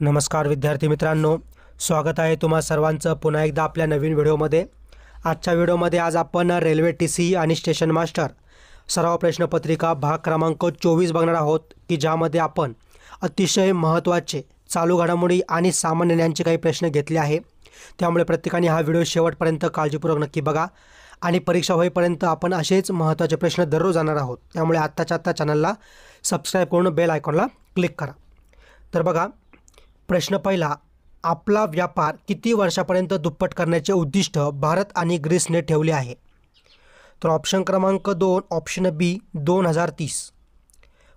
नमस्कार विद्यार्थी मित्रांनो, स्वागत आहे तुम्हा सर्वांचं पुन्हा एकदा आपल्या नवीन व्हिडिओमध्ये। आजच्या व्हिडिओमध्ये आज आपण रेल्वे टीसी आणि स्टेशन मास्टर सराव प्रश्नपत्रिका भाग क्रमांक 24 बघणार आहोत, की ज्यामध्ये आपण अतिशय महत्त्वाचे चालू घडामोडी आणि सामान्य ज्ञानाचे काही प्रश्न घेतले आहे। त्यामुळे प्रत्येकाने हा व्हिडिओ शेवटपर्यंत काळजीपूर्वक नक्की बघा आणि परीक्षा होईपर्यंत आपण असेच महत्त्वाचे प्रश्न दररोज जाणार आहोत। त्यामुळे आत्ताच्या आत्ता चॅनलला सबस्क्राइब करून बेल आयकॉनला क्लिक करा। तर बघा, प्रश्न पहिला, आपला व्यापार किती वर्षापर्यंत दुप्पट करण्याचे उद्दिष्ट भारत आणि ग्रीसने ठेवले आहे? तर ऑप्शन क्रमांक 2 ऑप्शन बी 2030।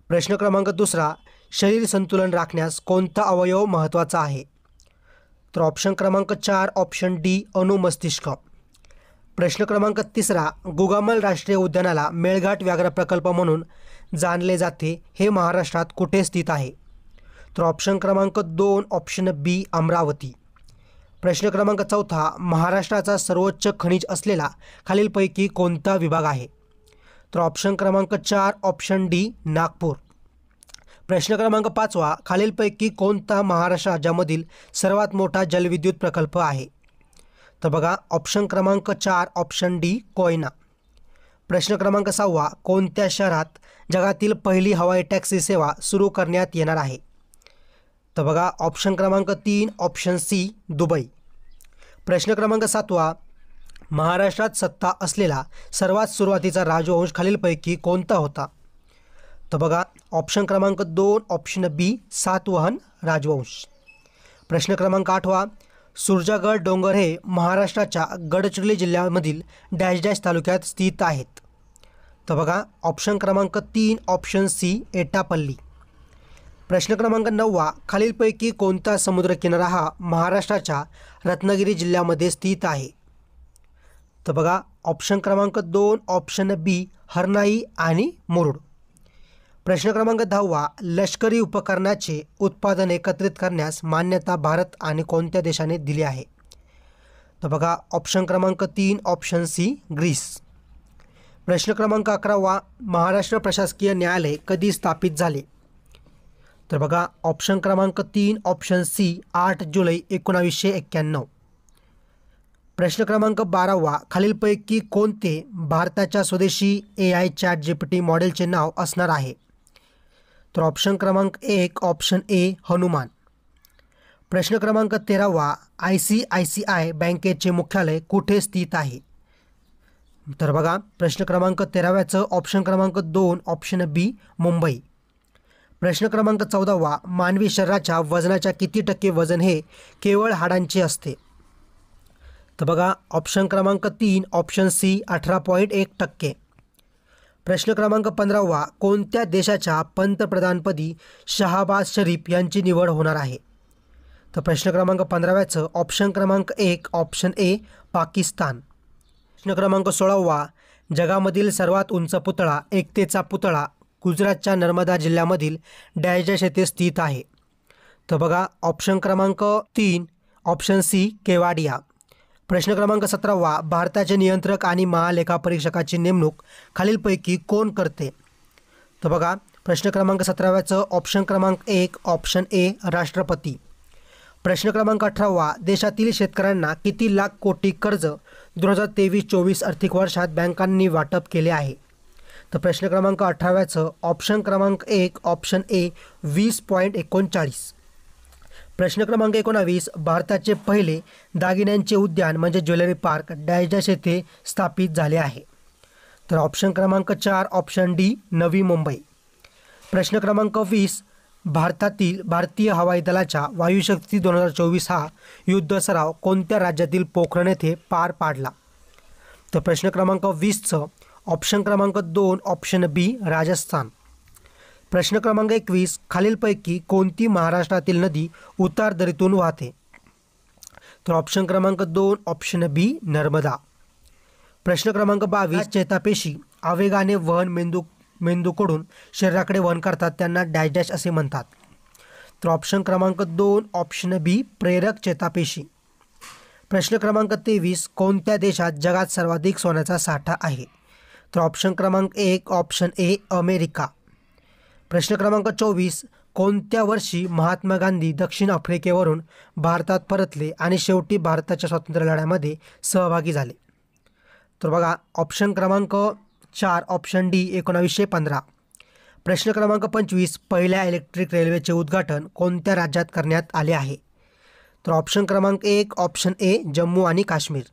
प्रश्न क्रमांक दुसरा, शरीर संतुलन राखण्यास कोणता अवयव महत्त्वाचा आहे? तर ऑप्शन क्रमांक 4 ऑप्शन डी अनुमस्तिष्क। प्रश्न क्रमांक तिसरा, गुगामल राष्ट्रीय उद्यानाला मेळघाट व्याघ्र प्रकल्प म्हणून जाणले जाते, हे महाराष्ट्रात कुठे स्थित आहे? तर ऑप्शन क्रमांक 2 ऑप्शन बी अमरावती। प्रश्न क्रमांक चौथा, महाराष्ट्राचा सर्वोच्च खनिज असलेला खालीलपैकी कोणता विभाग आहे? तर ऑप्शन क्रमांक 4 ऑप्शन डी नागपूर। प्रश्न क्रमांक 5वा, खालीलपैकी कोणता महाराष्ट्र राज्यामधील सर्वात मोठा जलविद्युत प्रकल्प आहे? तर बघा, ऑप्शन क्रमांक 4 ऑप्शन डी कोयना। प्रश्न क्रमांक 6वा, कोणत्या शहरात जगातील पहिली हवाई टॅक्सी सेवा सुरू करण्यात येणार आहे? तर बघा, ऑप्शन क्रमांक 3 ऑप्शन सी दुबई। प्रश्न क्रमांक 7वा, महाराष्ट्रात सत्ता असलेला सर्वात सुरुवातीचा राजवंश खालीलपैकी कोणता होता? तर बघा, ऑप्शन क्रमांक 2 ऑप्शन बी सातवाहन राजवंश। प्रश्न क्रमांक 8वा, सुरजागड डोंगर हे महाराष्ट्राच्या गडचिरोली जिल्ह्यामधील डॅश डॅश तालुक्यात स्थित आहेत? तर बघा, ऑप्शन क्रमांक 3 ऑप्शन सी एटापल्ली। प्रश्न क्रमांक 9वा, खालीलपैकी कोणता समुद्रकिनारा हा महाराष्ट्राच्या रत्नागिरी जिल्ह्यामध्ये स्थित आहे? तर बघा, ऑप्शन क्रमांक 2 ऑप्शन बी हरनाई आणि मुरुड। प्रश्न क्रमांक 10वा, लष्करी उपकरणाचे उत्पादन एकत्रित करण्यास मान्यता भारत आणि कोणत्या देशाने दिली आहे? तर बघा, ऑप्शन क्रमांक 3 ऑप्शन सी ग्रीस। प्रश्न क्रमांक 11वा, महाराष्ट्र प्रशासकीय न्यायालय कधी स्थापित झाले? तर बघा, ऑप्शन क्रमांक 3 ऑप्शन सी 8 जुलै 1991। प्रश्न क्रमांक 12वा, खालीलपैकी कोणते भारताच्या स्वदेशी AI चॅट GPT मॉडेलचे नाव असणार आहे? तर ऑप्शन क्रमांक 1 ऑप्शन ए हनुमान। प्रश्न क्रमांक 13वा, ICICI बँकेचे मुख्यालय कुठे स्थित आहे? तर बघा, प्रश्न क्रमांक 13व्याचं ऑप्शन क्रमांक 2 ऑप्शन बी मुंबई। प्रश्न क्रमांक 14वा, मानवी शरीराच्या वजनाच्या किती टक्के वजन हे केवळ हाडांचे असते? तर बघा, ऑप्शन क्रमांक 3 ऑप्शन सी 18.1%। प्रश्न क्रमांक 15वा, कोणत्या देशाच्या पंतप्रधानपदी शहाबाज शरीफ यांची निवड होणार आहे? तर प्रश्न क्रमांक 15व्याचं ऑप्शन क्रमांक 1 ऑप्शन ए पाकिस्तान। प्रश्न क्रमांक 16वा, जगामधील सर्वात उंच पुतळा एकतेचा पुतळा गुजरातच्या नर्मदा जिल्ह्यामधील डॅश डॅश येथे स्थित आहे? तर बघा, ऑप्शन क्रमांक 3 ऑप्शन सी केवाडिया। प्रश्न क्रमांक 17वा, भारताचे नियंत्रक आणि महालेखापरीक्षकाची नेमणूक खालीलपैकी कोण करते? तर बघा, प्रश्न क्रमांक 17व्याचं ऑप्शन क्रमांक 1 ऑप्शन ए राष्ट्रपती। प्रश्न क्रमांक 18वा, देशातील शेतकऱ्यांना किती लाख कोटी कर्ज 2023-24 आर्थिक वर्षात बँकांनी वाटप केले आहे? तर प्रश्न क्रमांक 18व्याचं ऑप्शन क्रमांक 1 ऑप्शन ए 20.39। प्रश्न क्रमांक 19, भारताचे पहिले दागिन्यांचे उद्यान म्हणजे ज्वेलरी पार्क डॅश डॅश येथे स्थापित झाले आहे? तर ऑप्शन क्रमांक 4 ऑप्शन डी नवी मुंबई। प्रश्न क्रमांक 20, भारतीय हवाई दलाच्या वायुशक्ती 2024 हा युद्ध सराव कोणत्या राज्यातील पोखरण येथे पार पाडला? तर प्रश्न क्रमांक 20चं ऑप्शन क्रमांक 2 ऑप्शन बी राजस्थान। प्रश्न क्रमांक 21, खालीलपैकी कोणती महाराष्ट्रातील नदी उतार दरीतून वाहते? तर ऑप्शन क्रमांक 2 ऑप्शन बी नर्मदा। प्रश्न क्रमांक 22, चेतापेशी आवेगाने वहन मेंदूकडून शरीराकडे वहन करतात, त्यांना डॅश डॅश असे म्हणतात? तर ऑप्शन क्रमांक 2 ऑप्शन बी प्रेरक चेतापेशी। प्रश्न क्रमांक 23, कोणत्या देशात जगात सर्वाधिक सोन्याचा साठा आहे? तर ऑप्शन क्रमांक 1 ऑप्शन ए अमेरिका। प्रश्न क्रमांक 24, कोणत्या वर्षी महात्मा गांधी दक्षिण आफ्रिकेवरून भारतात परतले आणि शेवटी भारताच्या स्वातंत्र्य लढ्यामध्ये सहभागी झाले? तर बघा ऑप्शन क्रमांक 4 ऑप्शन डी 1915. प्रश्न क्रमांक 25 पहिल्या इलेक्ट्रिक रेल्वेचे उद्घाटन कोणत्या राज्यात करण्यात आले आहे? तर ऑप्शन क्रमांक 1 ऑप्शन ए जम्मू आणि काश्मीर.